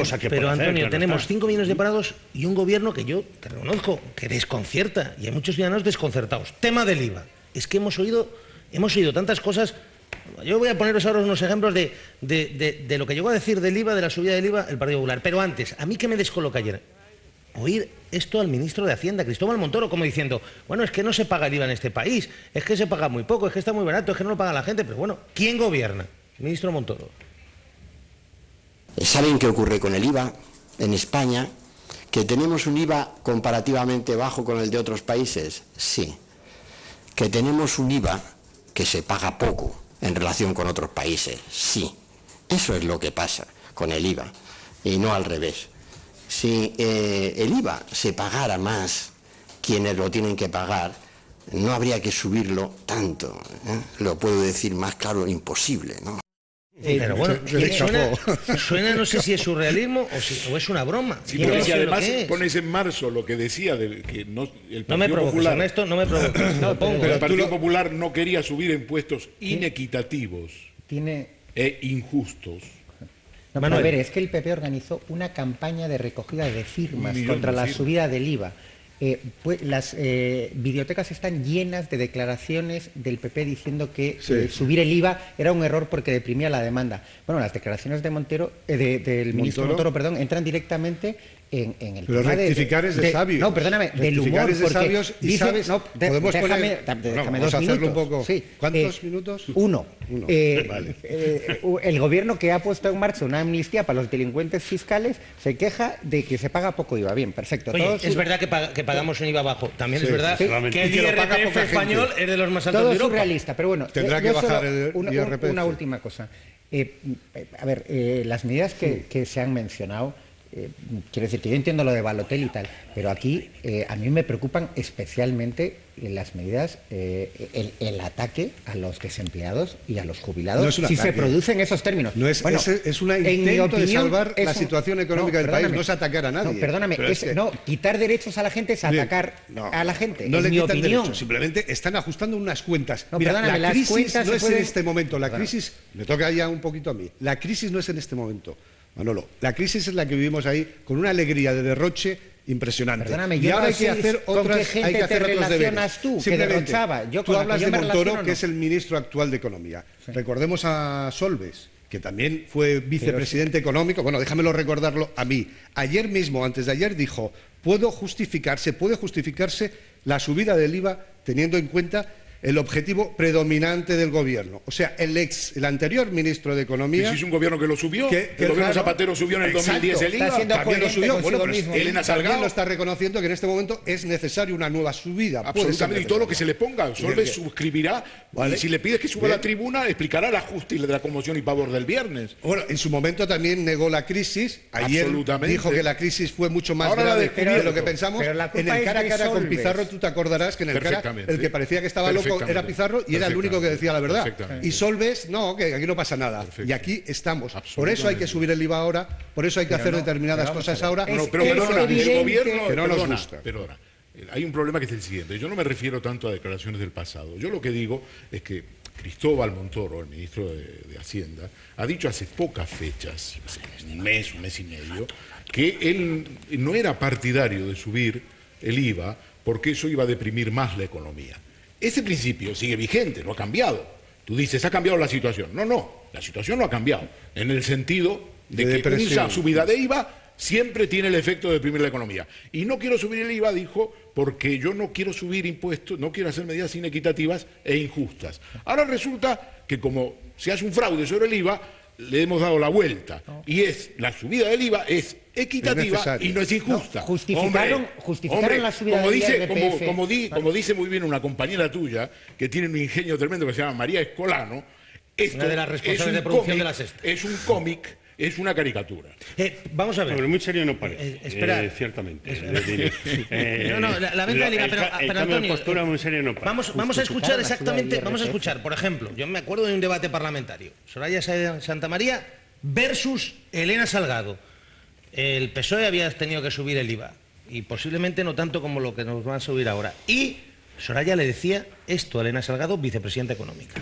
cosa que pero puede hacer, Antonio, claro tenemos está. 5 millones de parados y un gobierno que yo te reconozco que desconcierta, y hay muchos ciudadanos desconcertados. Tema del IVA. Es que hemos oído tantas cosas. Yo voy a poneros ahora unos ejemplos de lo que llegó a decir del IVA, de la subida del IVA, el Partido Popular. Pero antes, a mí que me descoloca ayer oír esto al ministro de Hacienda, Cristóbal Montoro, como diciendo, bueno, es que no se paga el IVA en este país, es que se paga muy poco, es que está muy barato, es que no lo paga la gente. Pero bueno, ¿quién gobierna? Ministro Montoro. ¿Saben qué ocurre con el IVA en España? ¿Que tenemos un IVA comparativamente bajo con el de otros países? Sí. ¿Que tenemos un IVA que se paga poco en relación con otros países? Sí. Eso es lo que pasa con el IVA, y no al revés. Si el IVA se pagara más, quienes lo tienen que pagar, no habría que subirlo tanto, ¿eh? Lo puedo decir más claro, imposible, ¿no? Pero bueno, suena, no sé si es surrealismo o es una broma. Sí, pero si además pones en marzo lo que decía que el Partido Popular, esto no me provoques. Pero el Partido Popular no quería subir impuestos inequitativos e injustos. No, pero a ver, es que el PP organizó una campaña de recogida de firmas contra la subida del IVA. Pues las bibliotecas están llenas de declaraciones del PP diciendo que subir el IVA era un error porque deprimía la demanda. Bueno, las declaraciones de del ministro Montoro, perdón, entran directamente en el pero tema rectificar es de sabios. No, perdóname, del humor. Es de sabios y dice, sabes, no, podemos déjame vamos a hacerlo un poco. Sí, ¿Cuántos minutos? Uno. Vale. El gobierno que ha puesto en marcha una amnistía para los delincuentes fiscales se queja de que se paga poco IVA. Bien, perfecto. Oye, es verdad que pagamos un IVA bajo. También es verdad que el IRPF español es de los más altos de Europa. Todo es surrealista, pero bueno. Tendrá que bajar el IRPF. Una última cosa. A ver, las medidas que se han mencionado, quiero decir que yo entiendo lo de Balotelli y tal, pero aquí a mí me preocupan especialmente las medidas, el ataque a los desempleados y a los jubilados, si se producen esos términos. No es, bueno, es un intento de salvar la situación económica del país, no es atacar a nadie. No, perdóname, quitar derechos a la gente es atacar a la gente. No en le mi quitan opinión. derechos, simplemente están ajustando unas cuentas. No, Mira, perdóname, la las crisis cuentas no se es pueden... en este momento, la crisis, me toca ya un poquito a mí, la crisis no es en este momento, Manolo, la crisis es la que vivimos ahí con una alegría de derroche impresionante. Perdóname, y ahora hay que hacer otros deberes. Tú, que derrochaba. Tú hablas de Montoro, que es el ministro actual de Economía. Sí. Recordemos a Solbes, que también fue vicepresidente económico. Bueno, déjamelo recordarlo a mí. Ayer mismo, antes de ayer, dijo, puede justificarse la subida del IVA teniendo en cuenta el objetivo predominante del gobierno. O sea, el anterior ministro de Economía... ¿Y si es un gobierno que lo subió? ¿El gobierno Zapatero subió en el 2010 el IVA? También lo subió. Bueno, pero Elena Salgado lo está reconociendo que en este momento es necesario una nueva subida. Absolutamente, y todo lo que se le ponga. Solbes suscribirá, ¿vale? Y si le pides que suba a la tribuna, explicará el ajuste de la conmoción y pavor del viernes. Bueno, en su momento también negó la crisis. Ayer dijo que la crisis fue mucho más grave de lo que pensamos. En el cara a cara con Pizarro, tú te acordarás que en el cara el que parecía que estaba loco era Pizarro y era el único que decía la verdad. Y Solbes, no, que aquí no pasa nada. Y aquí estamos. Por eso hay que subir el IVA ahora, por eso hay que hacer determinadas cosas ahora. Pero perdona, el gobierno que no nos gusta. Perdona. Hay un problema que es el siguiente. Yo no me refiero tanto a declaraciones del pasado. Yo lo que digo es que Cristóbal Montoro, el ministro de Hacienda, ha dicho hace pocas fechas, un mes y medio, que él no era partidario de subir el IVA porque eso iba a deprimir más la economía. Ese principio sigue vigente, no ha cambiado. Tú dices, ha cambiado la situación. No, la situación no ha cambiado. En el sentido de que una subida de IVA siempre tiene el efecto de deprimir la economía. Y no quiero subir el IVA, dijo, porque yo no quiero subir impuestos, no quiero hacer medidas inequitativas e injustas. Ahora resulta que como se hace un fraude sobre el IVA, le hemos dado la vuelta. Y la subida del IVA es equitativa y no es injusta. No, justificaron la subida del IRPF. Como dice muy bien una compañera tuya, que tiene un ingenio tremendo que se llama María Escolano, esto una de las responsables de producción de La Sexta. Es un cómic, es una caricatura. Vamos a ver. Pero muy serio no parece. Espera. Ciertamente. la venta del IVA, pero Antonio, postura muy serio no parece. Vamos a escuchar exactamente, por ejemplo, yo me acuerdo de un debate parlamentario, Soraya Santamaría versus Elena Salgado. El PSOE había tenido que subir el IVA, y posiblemente no tanto como lo que nos van a subir ahora. Y Soraya le decía esto a Elena Salgado, vicepresidenta económica.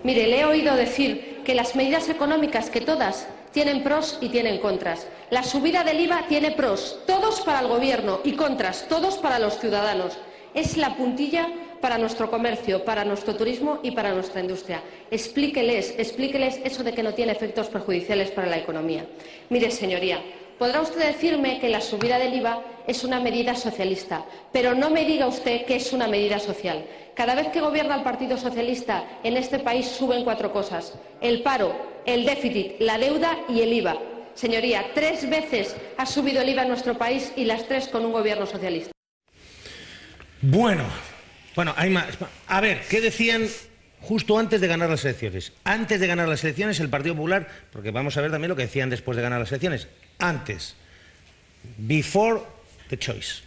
Mire, le he oído decir que las medidas económicas que todas tienen pros y tienen contras. La subida del IVA tiene pros, todos para el Gobierno, y contras, todos para los ciudadanos. Es la puntilla para nuestro comercio, para nuestro turismo y para nuestra industria. Explíqueles eso de que no tiene efectos perjudiciales para la economía. Mire, señoría, podrá usted decirme que la subida del IVA es una medida socialista, pero no me diga usted que es una medida social. Cada vez que gobierna el Partido Socialista en este país suben 4 cosas: el paro, el déficit, la deuda y el IVA. Señoría, 3 veces ha subido el IVA en nuestro país y las 3 con un gobierno socialista. Bueno, hay más. A ver, ¿qué decían justo antes de ganar las elecciones? Antes de ganar las elecciones el Partido Popular, porque vamos a ver también lo que decían después de ganar las elecciones. Antes, before the choice.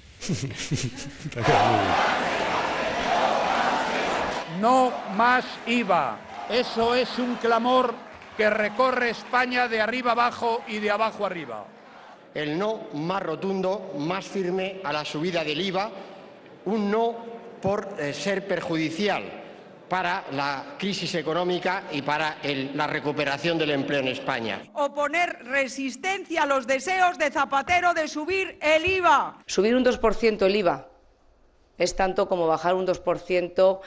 No más IVA. Eso es un clamor que recorre España de arriba abajo y de abajo arriba. El no más rotundo, más firme a la subida del IVA, un no por ser perjudicial para la crisis económica y para la recuperación del empleo en España. Oponer resistencia a los deseos de Zapatero de subir el IVA. Subir un 2% el IVA es tanto como bajar un 2%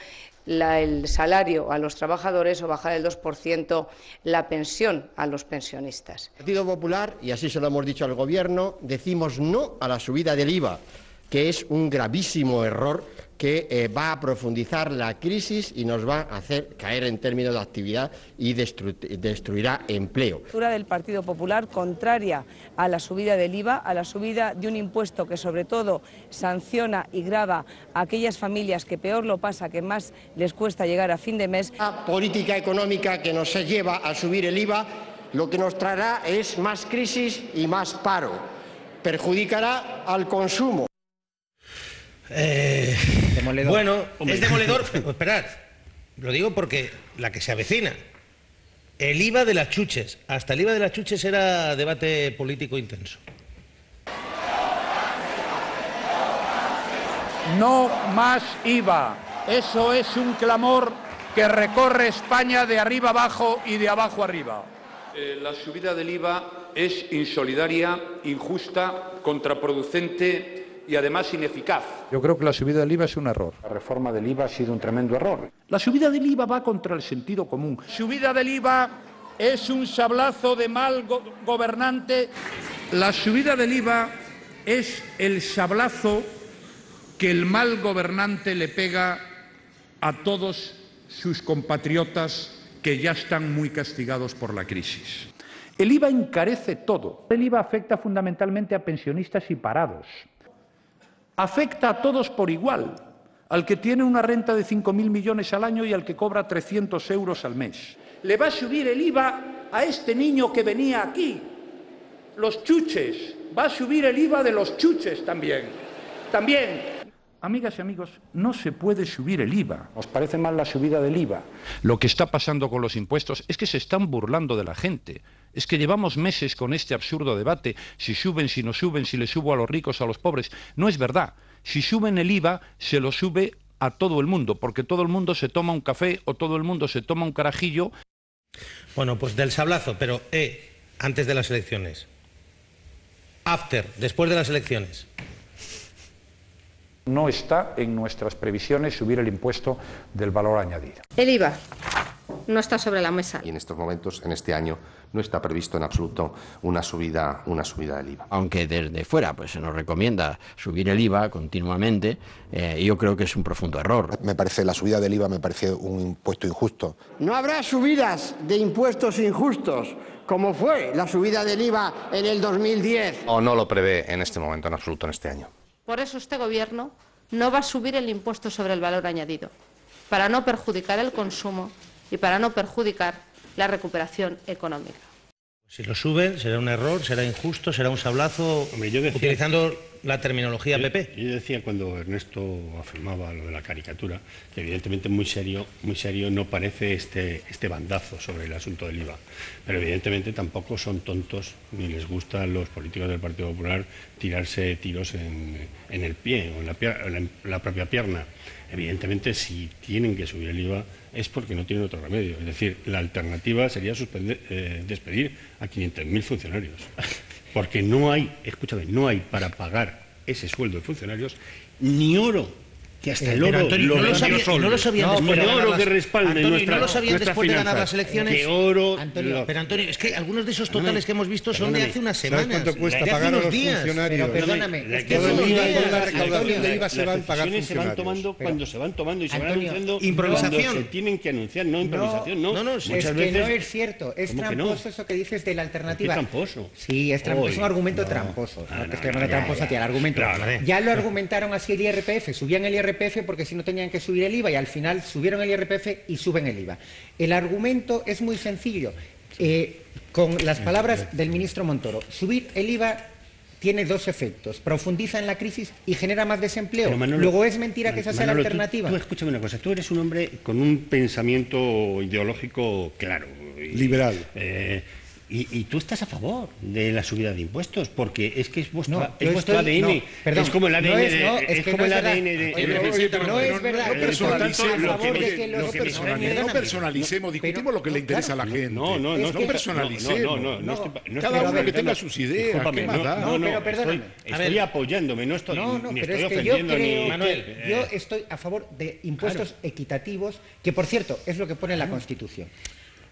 el salario a los trabajadores o bajar el 2% la pensión a los pensionistas. El Partido Popular, y así se lo hemos dicho al Gobierno, decimos no a la subida del IVA, que es un gravísimo error que va a profundizar la crisis y nos va a hacer caer en términos de actividad y destruirá empleo. La postura del Partido Popular contraria a la subida del IVA, a la subida de un impuesto que sobre todo sanciona y grava a aquellas familias que peor lo pasa, que más les cuesta llegar a fin de mes. La política económica que nos lleva a subir el IVA lo que nos traerá es más crisis y más paro. Perjudicará al consumo. Demoledor. Bueno, es demoledor, pero esperad, lo digo porque la que se avecina, el IVA de las chuches, hasta el IVA de las chuches era debate político intenso. No más IVA. Eso es un clamor que recorre España de arriba abajo y de abajo arriba. La subida del IVA es insolidaria, injusta, contraproducente y además ineficaz. Yo creo que la subida del IVA es un error. La reforma del IVA ha sido un tremendo error. La subida del IVA va contra el sentido común. Subida del IVA es un sablazo de mal gobernante. La subida del IVA es el sablazo que el mal gobernante le pega a todos sus compatriotas que ya están muy castigados por la crisis. El IVA encarece todo. El IVA afecta fundamentalmente a pensionistas y parados. Afecta a todos por igual, al que tiene una renta de 5.000 millones al año y al que cobra 300 euros al mes. Le va a subir el IVA a este niño que venía aquí, los chuches, va a subir el IVA de los chuches también. Amigas y amigos, no se puede subir el IVA. ¿Os parece mal la subida del IVA? Lo que está pasando con los impuestos es que se están burlando de la gente. Es que llevamos meses con este absurdo debate, si suben, si no suben, si le subo a los ricos, a los pobres. No es verdad. Si suben el IVA, se lo sube a todo el mundo, porque todo el mundo se toma un café o todo el mundo se toma un carajillo. Bueno, pues del sablazo, pero antes de las elecciones. After, después de las elecciones. No está en nuestras previsiones subir el impuesto del valor añadido. El IVA no está sobre la mesa. Y en estos momentos, en este año, no está previsto en absoluto una subida del IVA. Aunque desde fuera pues se nos recomienda subir el IVA continuamente, yo creo que es un profundo error. La subida del IVA me parece un impuesto injusto. No habrá subidas de impuestos injustos, como fue la subida del IVA en el 2010. O no lo prevé en este momento, en absoluto, en este año. Por eso este Gobierno no va a subir el impuesto sobre el valor añadido, para no perjudicar el consumo y para no perjudicar la recuperación económica. Si lo suben, será un error, será injusto, será un sablazo, utilizando la terminología PP. Yo decía cuando Ernesto afirmaba lo de la caricatura, que evidentemente muy serio no parece este bandazo sobre el asunto del IVA. Pero evidentemente tampoco son tontos ni les gusta a los políticos del Partido Popular tirarse tiros en el pie o en la propia pierna. Evidentemente, si tienen que subir el IVA es porque no tienen otro remedio. Es decir, la alternativa sería despedir a 500.000 funcionarios. Porque no hay, escúchame, no hay para pagar ese sueldo de funcionarios ni oro. Que hasta el oro no lo sabían después de ganar que respalde después de ganar las elecciones. Que oro, pero Antonio, es que algunos de esos totales que hemos visto son de hace unas semanas. ¿Cuánto cuesta pagar a los funcionarios? Pero perdóname, toda la recaudación de IVA se van a pagar funcionarios. Se van tomando cuando se van tomando y se van anunciando improvisación. Cuando se tienen que anunciar, no improvisación, no. Muchas veces no es cierto, es tramposo eso que dices de la alternativa. ¿Qué tramposo? Sí, es un argumento tramposo. No te estoy llamando tramposo a ti, el argumento. Ya lo argumentaron así el IRPF, subían el IRPF porque si no tenían que subir el IVA y al final subieron el IRPF y suben el IVA. El argumento es muy sencillo. Con las palabras del ministro Montoro, subir el IVA tiene dos efectos. Profundiza en la crisis y genera más desempleo. Manolo, luego es mentira que esa sea la alternativa. Tú escúchame una cosa, tú eres un hombre con un pensamiento ideológico claro. Liberal. Y tú estás a favor de la subida de impuestos, porque es que es vuestro ADN. No, perdón, es como el ADN No es verdad. No personalicemos, discutimos lo que le interesa a la gente. No personalicemos. Cada uno que tenga sus ideas. ¿Qué más da? Pero perdóname. Estoy apoyándome, no estoy ofendiendo ni... Manuel, yo estoy a favor de impuestos equitativos, que por cierto es lo que pone la Constitución.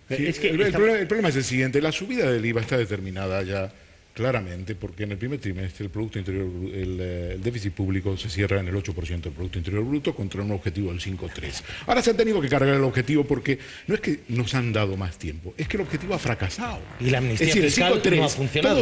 Sí, el problema es el siguiente, la subida del IVA está determinada ya claramente porque en el primer trimestre el déficit público se cierra en el 8% del Producto Interior Bruto contra un objetivo del 5,3%. Ahora se han tenido que cargar el objetivo porque no es que nos han dado más tiempo, es que el objetivo ha fracasado. Y la amnistía fiscal no ha funcionado.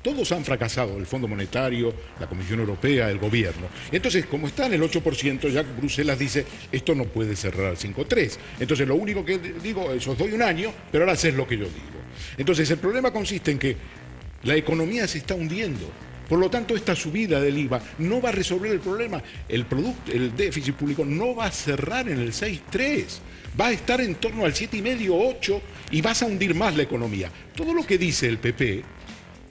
Todos han fracasado, el Fondo Monetario, la Comisión Europea, el Gobierno. Entonces, como está en el 8%, ya Bruselas dice, esto no puede cerrar al 5,3%. Entonces, lo único que digo es, os doy un año, pero ahora haced lo que yo digo. Entonces, el problema consiste en que la economía se está hundiendo. Por lo tanto, esta subida del IVA no va a resolver el problema. El déficit público no va a cerrar en el 6,3. Va a estar en torno al 7,5, 8 y vas a hundir más la economía. Todo lo que dice el PP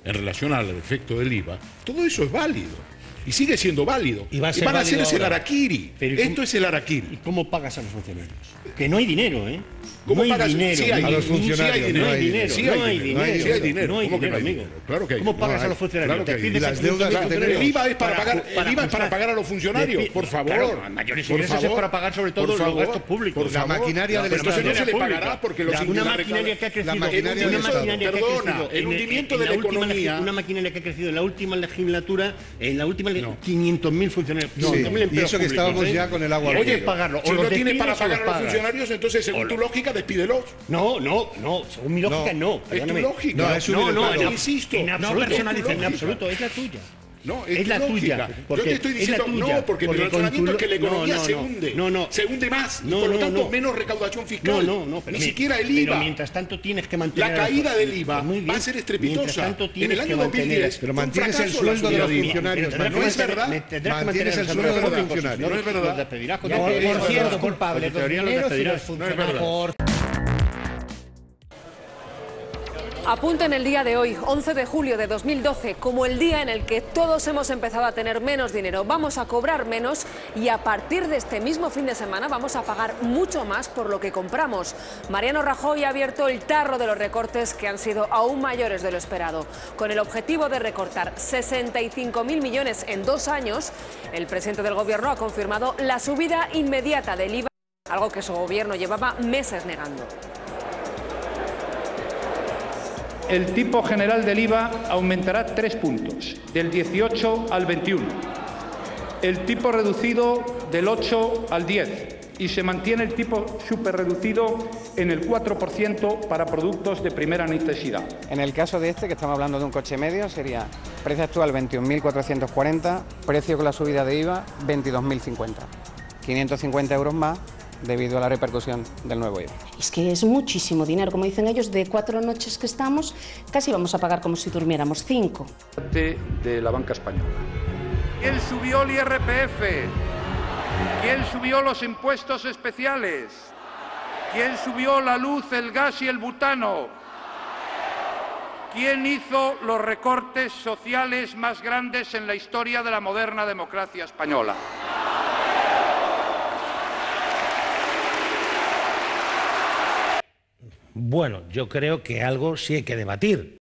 en relación al efecto del IVA, todo eso es válido. Y sigue siendo válido. Y van a hacer ese harakiri. Esto es el harakiri. ¿Y cómo pagas a los funcionarios? Que no hay dinero, ¿eh? ¿Cómo no pagas? Hay dinero. Sí hay a los funcionarios. No hay dinero. Sí hay dinero. No hay ¿Cómo que dinero, no hay amigo. dinero? Claro que hay. ¿Cómo pagas a los funcionarios? Claro que hay. Y las deudas que tenemos. El IVA es para pagar a los funcionarios, por favor. Claro, mayores ingresos es para pagar sobre todo los gastos públicos. Por la maquinaria del Estado. Entonces no se le pagará porque una maquinaria que ha crecido. Perdona, el hundimiento de la economía. Una maquinaria que ha crecido en la última legislatura, 500.000 funcionarios. Y eso que estábamos ya con el agua. Oye, si no tienes para pagar a los funcionarios, entonces según tu lógica despídelos. No, según mi lógica no. Es tu lógica. No, insisto. En absoluto, es la tuya. No, es la tuya. Yo te estoy diciendo no, porque mi razonamiento es que la economía se hunde. Se hunde más. Y por lo tanto, menos recaudación fiscal. Ni siquiera el IVA. Pero mientras tanto tienes que mantener. La caída del IVA va a ser estrepitosa. En el año 2010. Pero mantienes el sueldo de los funcionarios. No es verdad. Mantienes el sueldo de los funcionarios. No es verdad. Por cierto, culpable. Los dineros y los funcionarios. Apunten el día de hoy, 11 de julio de 2012, como el día en el que todos hemos empezado a tener menos dinero. Vamos a cobrar menos y a partir de este mismo fin de semana vamos a pagar mucho más por lo que compramos. Mariano Rajoy ha abierto el tarro de los recortes que han sido aún mayores de lo esperado. Con el objetivo de recortar 65.000 millones en 2 años, el presidente del Gobierno ha confirmado la subida inmediata del IVA, algo que su gobierno llevaba meses negando. El tipo general del IVA aumentará 3 puntos, del 18 al 21. El tipo reducido del 8 al 10. Y se mantiene el tipo superreducido en el 4% para productos de primera necesidad. En el caso de que estamos hablando de un coche medio, sería precio actual 21.440, precio con la subida de IVA 22.050. 550 euros más debido a la repercusión del nuevo IVA. Es que es muchísimo dinero, como dicen ellos, de 4 noches que estamos, casi vamos a pagar como si durmiéramos 5. De la banca española. ¿Quién subió el IRPF? ¿Quién subió los impuestos especiales? ¿Quién subió la luz, el gas y el butano? ¿Quién hizo los recortes sociales más grandes en la historia de la moderna democracia española? Bueno, yo creo que algo sí hay que debatir.